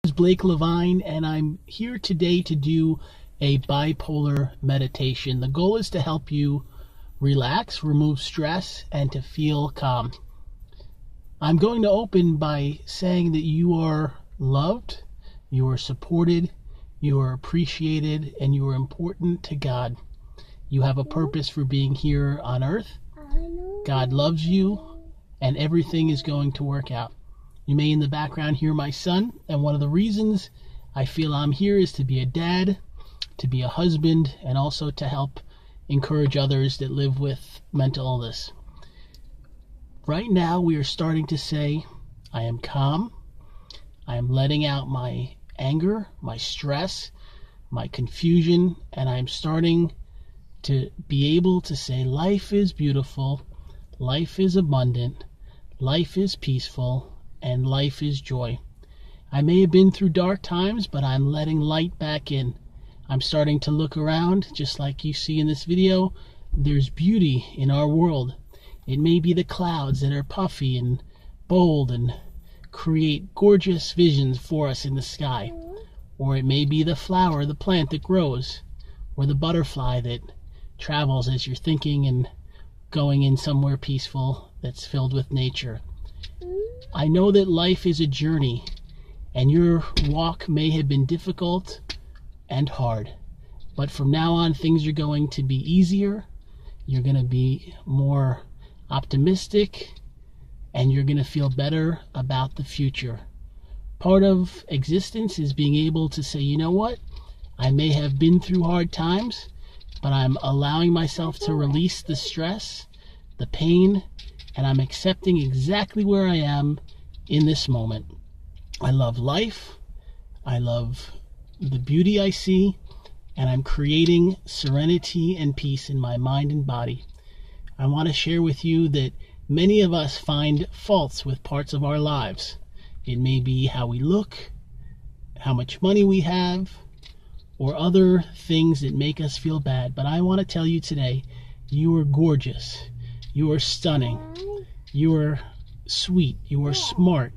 Is Blake Levine, and I'm here today to do a bipolar meditation. The goal is to help you relax, remove stress, and to feel calm. I'm going to open by saying that you are loved, you are supported, you are appreciated, and you are important to God. You have a purpose for being here on earth. God loves you, and everything is going to work out. You may in the background hear my son, and one of the reasons I feel I'm here is to be a dad, to be a husband, and also to help encourage others that live with mental illness. Right now we are starting to say, I am calm, I am letting out my anger, my stress, my confusion, and I'm starting to be able to say life is beautiful, life is abundant, life is peaceful, and life is joy. I may have been through dark times, but I'm letting light back in. I'm starting to look around, just like you see in this video. There's beauty in our world. It may be the clouds that are puffy and bold and create gorgeous visions for us in the sky. Or it may be the flower, the plant that grows, or the butterfly that travels as you're thinking and going in somewhere peaceful that's filled with nature. I know that life is a journey, and your walk may have been difficult and hard, but from now on things are going to be easier. You're going to be more optimistic, and you're going to feel better about the future. Part of existence is being able to say, you know what, I may have been through hard times, but I'm allowing myself to release the stress, the pain, and I'm accepting exactly where I am in this moment. I love life, I love the beauty I see, and I'm creating serenity and peace in my mind and body. I want to share with you that many of us find faults with parts of our lives. It may be how we look, how much money we have, or other things that make us feel bad. But I want to tell you today, you are gorgeous. You are stunning. You are sweet. You are smart.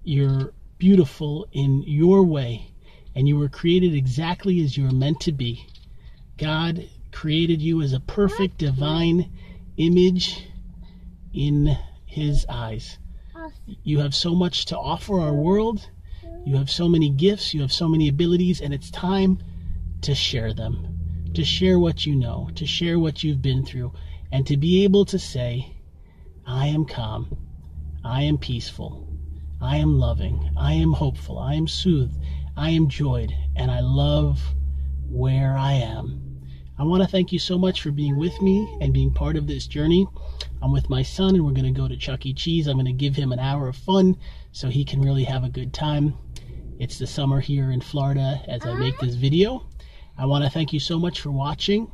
You're beautiful in your way. And you were created exactly as you were meant to be. God created you as a perfect divine image in His eyes. You have so much to offer our world. You have so many gifts. You have so many abilities. And it's time to share them. To share what you know. To share what you've been through. And to be able to say, I am calm, I am peaceful, I am loving, I am hopeful, I am soothed, I am joyed, and I love where I am. I want to thank you so much for being with me and being part of this journey. I'm with my son, and we're going to go to Chuck E. Cheese. I'm going to give him an hour of fun so he can really have a good time. It's the summer here in Florida as I make this video. I want to thank you so much for watching.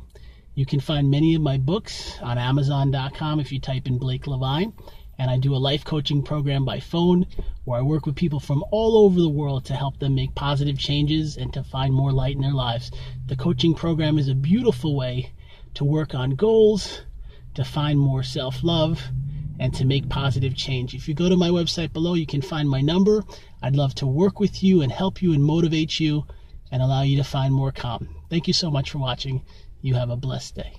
You can find many of my books on Amazon.com if you type in Blake Levine. And I do a life coaching program by phone where I work with people from all over the world to help them make positive changes and to find more light in their lives. The coaching program is a beautiful way to work on goals, to find more self-love, and to make positive change. If you go to my website below, you can find my number. I'd love to work with you and help you and motivate you and allow you to find more calm. Thank you so much for watching. You have a blessed day.